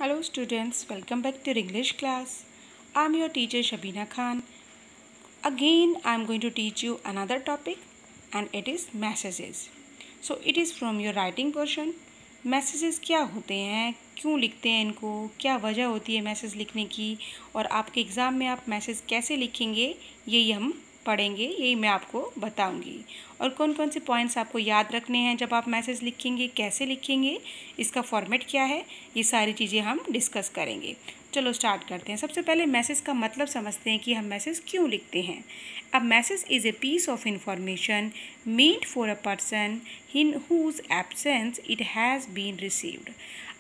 Hello students, welcome back to your English class. I'm your teacher Shabina Khan. Again, I'm going to teach you another topic and it is messages. So it is from your writing portion. Messages क्या होते हैं, क्यों लिखते हैं इनको, क्या वजह होती है मैसेज लिखने की और आपके एग्ज़ाम में आप मैसेज कैसे लिखेंगे यही हम पढ़ेंगे, यही मैं आपको बताऊंगी। और कौन कौन से पॉइंट्स आपको याद रखने हैं जब आप मैसेज लिखेंगे, कैसे लिखेंगे, इसका फॉर्मेट क्या है, ये सारी चीज़ें हम डिस्कस करेंगे। चलो स्टार्ट करते हैं। सबसे पहले मैसेज का मतलब समझते हैं कि हम मैसेज क्यों लिखते हैं। अब message is a piece of information meant for a person in whose absence it has been received.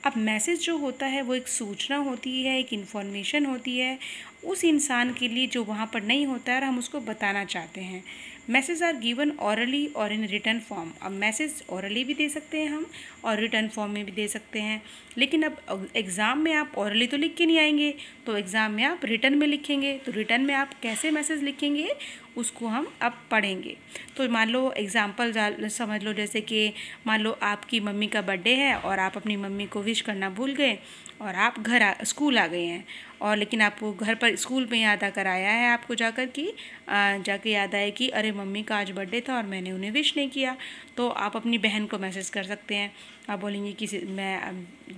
अब मैसेज जो होता है वो एक सूचना होती है, एक इन्फॉर्मेशन होती है उस इंसान के लिए जो वहाँ पर नहीं होता है और हम उसको बताना चाहते हैं। मैसेज आर गिवन ऑरली और इन रिटर्न फॉर्म। अब मैसेज ऑरली भी दे सकते हैं हम और रिटर्न फॉर्म में भी दे सकते हैं, लेकिन अब एग्ज़ाम में आप ऑरली तो लिख के नहीं आएंगे, तो एग्ज़ाम में आप रिटर्न में लिखेंगे। तो रिटर्न में आप कैसे मैसेज लिखेंगे उसको हम अब पढ़ेंगे। तो मान लो एग्ज़ाम्पल समझ लो, जैसे कि मान लो आपकी मम्मी का बर्थडे है और आप अपनी मम्मी को विश करना भूल गए और आप स्कूल आ गए हैं, और लेकिन आपको घर पर स्कूल में याद आकर आया है आपको जाके याद आया कि अरे मम्मी का आज बर्थडे था और मैंने उन्हें विश नहीं किया। तो आप अपनी बहन को मैसेज कर सकते हैं। आप बोलेंगे कि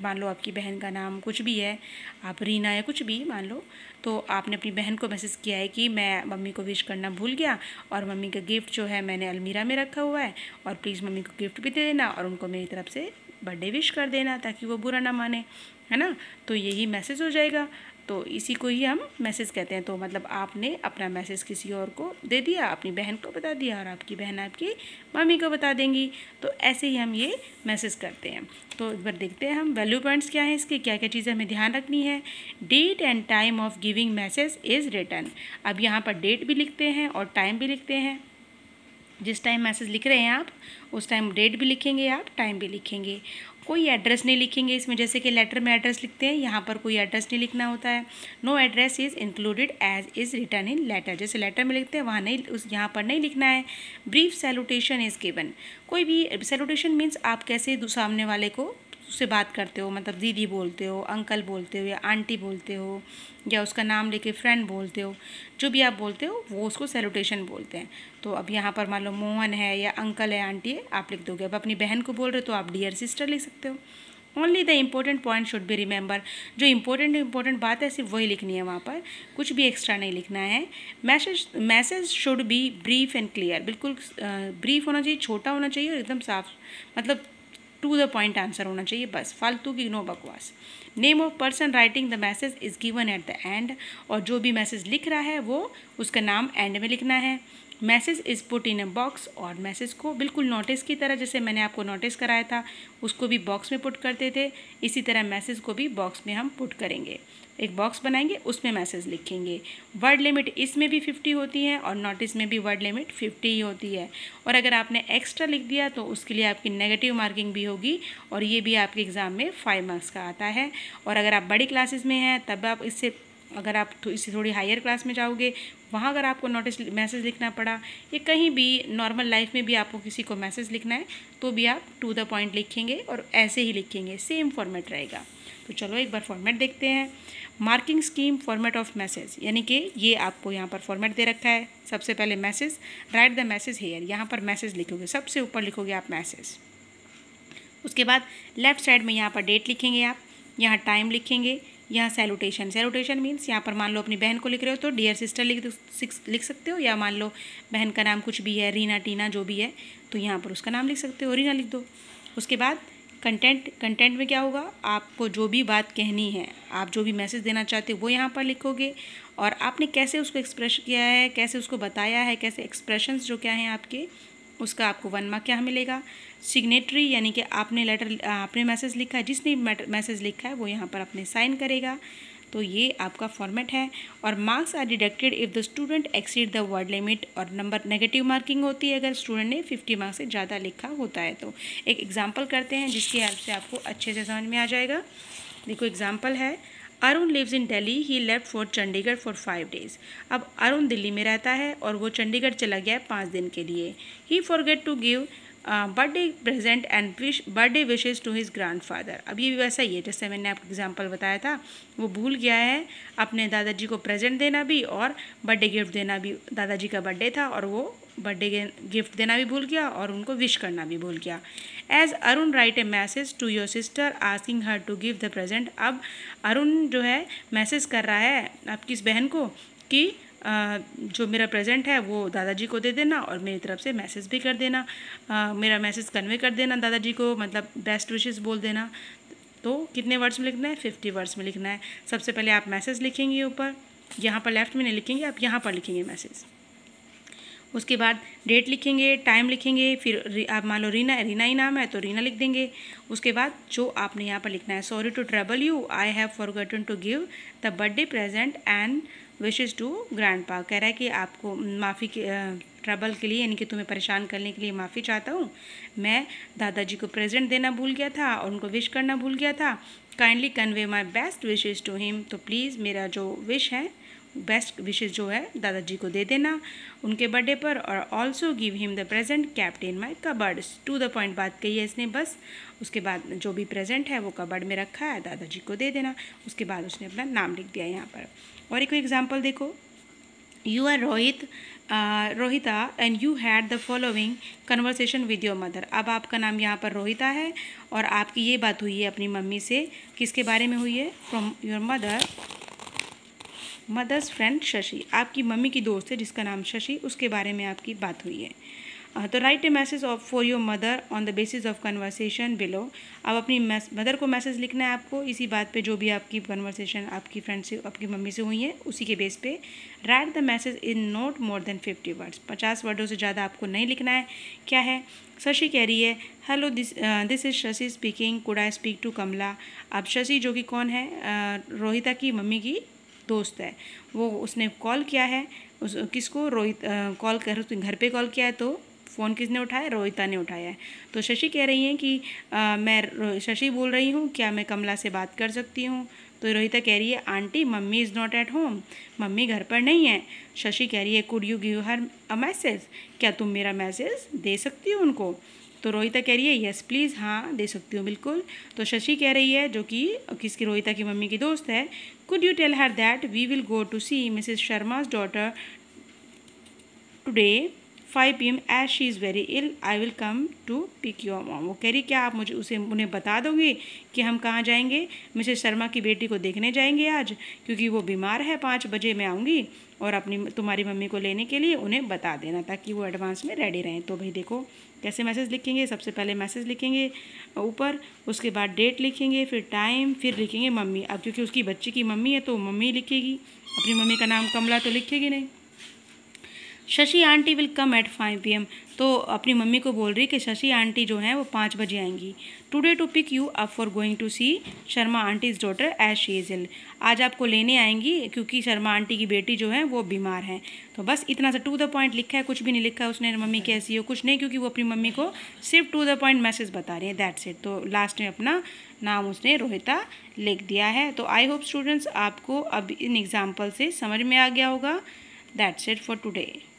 मान लो आपकी बहन का नाम कुछ भी है, आप रीना या कुछ भी मान लो, तो आपने अपनी बहन को मैसेज किया है कि मैं मम्मी को विश करना भूल गया और मम्मी का गिफ्ट जो है मैंने अलमीरा में रखा हुआ है, और प्लीज़ मम्मी को गिफ्ट भी दे देना और उनको मेरी तरफ से बर्थडे विश कर देना ताकि वो बुरा ना माने, है ना। तो यही मैसेज हो जाएगा। तो इसी को ही हम मैसेज कहते हैं। तो मतलब आपने अपना मैसेज किसी और को दे दिया, अपनी बहन को बता दिया और आपकी बहन आपकी मम्मी को बता देंगी। तो ऐसे ही हम ये मैसेज करते हैं। तो एक बार देखते हैं हम वैल्यू पॉइंट्स क्या हैं इसके, क्या क्या चीज़ें हमें ध्यान रखनी है। Date and time of giving message is written. अब यहाँ पर डेट भी लिखते हैं और टाइम भी लिखते हैं। जिस टाइम मैसेज लिख रहे हैं आप उस टाइम डेट भी लिखेंगे, आप टाइम भी लिखेंगे। कोई एड्रेस नहीं लिखेंगे इसमें, जैसे कि लेटर में एड्रेस लिखते हैं, यहाँ पर कोई एड्रेस नहीं लिखना होता है। No address is included as is written in letter. जैसे लेटर में लिखते हैं वहाँ नहीं, यहाँ पर नहीं लिखना है। Brief salutation is given. कोई भी सैल्यूटेशन मीन्स आप कैसे सामने वाले को उससे बात करते हो, मतलब दीदी बोलते हो, अंकल बोलते हो या आंटी बोलते हो या उसका नाम लेके फ्रेंड बोलते हो, जो भी आप बोलते हो वो उसको सैल्यूटेशन बोलते हैं। तो अब यहाँ पर मान लो मोहन है या अंकल है, आंटी है, आप लिख दोगे। अब अपनी बहन को बोल रहे हो तो आप डियर सिस्टर लिख सकते हो। Only the important point should be remember. जो इम्पोर्टेंट बात है सिर्फ वही लिखनी है, वहाँ पर कुछ भी एक्स्ट्रा नहीं लिखना है। Message should be brief and clear. बिल्कुल ब्रीफ होना चाहिए, छोटा होना चाहिए और एकदम साफ, मतलब टू द पॉइंट आंसर होना चाहिए, बस फालतू की नो बकवास। Name of person writing the message is given at the end. और जो भी मैसेज लिख रहा है वो उसका नाम एंड में लिखना है। Message is put in a box. और मैसेज को बिल्कुल नोटिस की तरह, जैसे मैंने आपको नोटिस कराया था उसको भी बॉक्स में पुट करते थे, इसी तरह मैसेज को भी बॉक्स में हम पुट करेंगे। एक बॉक्स बनाएंगे, उसमें मैसेज लिखेंगे। वर्ड लिमिट इसमें भी 50 होती है और नोटिस में भी वर्ड लिमिट 50 ही होती है। और अगर आपने एक्स्ट्रा लिख दिया तो उसके लिए आपकी नेगेटिव मार्किंग भी होगी और ये भी आपके एग्ज़ाम में 5 मार्क्स का आता है। और अगर आप बड़ी क्लासेस में हैं तब आप इससे, अगर आप इससे थोड़ी हायर क्लास में जाओगे वहाँ अगर आपको मैसेज लिखना पड़ा या कहीं भी नॉर्मल लाइफ में भी आपको किसी को मैसेज लिखना है तो भी आप टू द पॉइंट लिखेंगे और ऐसे ही लिखेंगे, सेम फॉर्मेट रहेगा। तो चलो एक बार फॉर्मेट देखते हैं। Marking scheme format of message, यानी कि ये आपको यहाँ पर फॉर्मेट दे रखा है। सबसे पहले message, right the message hair, यहाँ पर मैसेज लिखोगे, सबसे ऊपर लिखोगे आप मैसेज। उसके बाद लेफ्ट साइड में यहाँ पर डेट लिखेंगे आप, यहाँ टाइम लिखेंगे, यहाँ सैल्यूटेशन मीन्स यहाँ पर मान लो अपनी बहन को लिख रहे हो तो डियर सिस्टर लिख सकते हो, या मान लो बहन का नाम कुछ भी है, रीना, टीना, जो भी है, तो यहाँ पर उसका नाम लिख सकते हो, रीना लिख दो। उसके बाद कंटेंट में क्या होगा, आपको जो भी बात कहनी है, आप जो भी मैसेज देना चाहते हो वो यहाँ पर लिखोगे और आपने कैसे उसको एक्सप्रेस किया है, कैसे उसको बताया है, कैसे एक्सप्रेशंस जो क्या हैं आपके, उसका आपको 1 मार्क क्या मिलेगा। सिग्नेटरी यानी कि आपने मैसेज लिखा है, जिसने मैसेज लिखा है वो यहाँ पर अपने साइन करेगा। तो ये आपका फॉर्मेट है। और marks are deducted if the student exceed the word limit. और नंबर नेगेटिव मार्किंग होती है अगर स्टूडेंट ने 50 मार्क्स से ज़्यादा लिखा होता है। तो एक एग्जांपल करते हैं जिसकी हेल्प से आपको अच्छे से समझ में आ जाएगा। देखो एग्जांपल है, Arun lives in Delhi, he left for Chandigarh for 5 days। अब अरुण दिल्ली में रहता है और वो चंडीगढ़ चला गया है 5 दिन के लिए। He forget to give birthday present and birthday wishes to his grandfather. अब ये भी वैसा ही है जैसे मैंने आपको एग्जांपल बताया था, वो भूल गया है अपने दादाजी को प्रेजेंट देना भी और बर्थडे गिफ्ट देना भी। दादाजी का बर्थडे था और वो बर्थडे गिफ्ट देना भी भूल गया और उनको विश करना भी भूल गया। As Arun write a message to your sister asking her to give the present. अब अरुण जो है मैसेज कर रहा है आपकी इस बहन को कि जो मेरा प्रेजेंट है वो दादाजी को दे देना और मेरी तरफ से मैसेज भी कर देना, मेरा मैसेज कन्वे कर देना दादाजी को, मतलब बेस्ट विशेस बोल देना। तो कितने वर्ड्स में लिखना है? 50 वर्ड्स में लिखना है। सबसे पहले आप मैसेज लिखेंगे ऊपर, यहाँ पर लेफ्ट में नहीं लिखेंगे, आप यहाँ पर लिखेंगे मैसेज। उसके बाद डेट लिखेंगे, टाइम लिखेंगे, फिर आप मान लो रीना ही नाम है तो रीना लिख देंगे। उसके बाद जो आपने यहाँ पर लिखना है, sorry to trouble you, I have forgotten to give the birthday present and wishes to grandpa. कह रहा है कि आपको माफ़ी के ट्रबल के लिए, यानी कि तुम्हें परेशान करने के लिए माफ़ी चाहता हूँ। मैं दादाजी को प्रेजेंट देना भूल गया था और उनको विश करना भूल गया था। Kindly convey my best wishes to him. तो प्लीज़ मेरा जो विश है, बेस्ट विशेज़ जो है दादाजी को दे देना उनके बर्थडे पर। और also give him the present kept in my cupboard. To the point बात कही है इसने बस। उसके बाद जो भी प्रेजेंट है वो कबर्ड में रखा है, दादाजी को दे देना। उसके बाद उसने अपना नाम लिख दिया यहाँ पर। और एक एग्जाम्पल देखो, you are Rohita and you had the following conversation with your mother. अब आपका नाम यहाँ पर रोहिता है और आपकी ये बात हुई है अपनी मम्मी से, किसके बारे में हुई है? From your mother's friend Shashi. आपकी मम्मी की दोस्त है जिसका नाम शशि, उसके बारे में आपकी बात हुई है। तो right a message for your mother on the basis of conversation below. अब अपनी मदर को मैसेज लिखना है आपको इसी बात पे, जो भी आपकी कन्वर्सेशन आपकी फ्रेंड से, आपकी मम्मी से हुई है, उसी के बेस पे। Right the message in not more than 50 words. 50 वर्डों से ज़्यादा आपको नहीं लिखना है। क्या है? शशि कह रही है, hello this is Shashi speaking, could I speak to Kamala. अब शशि जो कि कौन है? रोहिता की मम्मी की दोस्त है। वो उसने कॉल किया है किसको? रोहित कॉल कर, घर पे कॉल किया है तो फ़ोन किसने उठाया? रोहिता ने उठाया है। तो शशि कह रही हैं कि मैं शशि बोल रही हूँ, क्या मैं कमला से बात कर सकती हूँ? तो रोहिता कह रही है, aunty mummy is not at home, mummy घर पर नहीं है। शशि कह रही है, could you give her a message, क्या तुम मेरा मैसेज दे सकती हो उनको? तो रोहिता कह रही है, यस प्लीज़, हाँ दे सकती हूँ बिल्कुल। तो शशि कह रही है, जो कि किसकी, रोहिता की मम्मी की दोस्त है, could you tell her that we will go to see mrs Sharma's daughter today 5 PM as she is very ill, I will come to pick your mom. वो कह रही, क्या आप मुझे उन्हें बता दोगे कि हम कहाँ जाएंगे? मिसेज शर्मा की बेटी को देखने जाएंगे आज, क्योंकि वो बीमार है, 5 बजे मैं आऊँगी और तुम्हारी मम्मी को लेने के लिए उन्हें बता देना ताकि वो एडवांस में रेडी रहें। तो भाई देखो कैसे मैसेज लिखेंगे। सबसे पहले मैसेज लिखेंगे ऊपर, उसके बाद डेट लिखेंगे, फिर टाइम, फिर लिखेंगे मम्मी। अब क्योंकि उसकी बच्ची की मम्मी है तो मम्मी लिखेगी, अपनी मम्मी का नाम कमला तो लिखेगी नहीं। Shashi aunty will come at 5 PM। तो अपनी मम्मी को बोल रही कि शशि आंटी जो हैं वो 5 बजे आएंगी। Today to pick you up for going to see Sharma aunty's daughter as she is ill. आज आपको लेने आएंगी क्योंकि शर्मा आंटी की बेटी जो है वो बीमार है। तो बस इतना सा टू द पॉइंट लिखा है, कुछ भी नहीं लिखा है उसने मम्मी कैसी हो, कुछ नहीं, क्योंकि वो अपनी मम्मी को सिर्फ टू द पॉइंट मैसेज बता रही है, दैट्स इट। तो लास्ट में अपना नाम उसने रोहिता लिख दिया है। तो आई होप स्टूडेंट्स आपको अब इन एग्जाम्पल से समझ में आ गया होगा। That's it for today.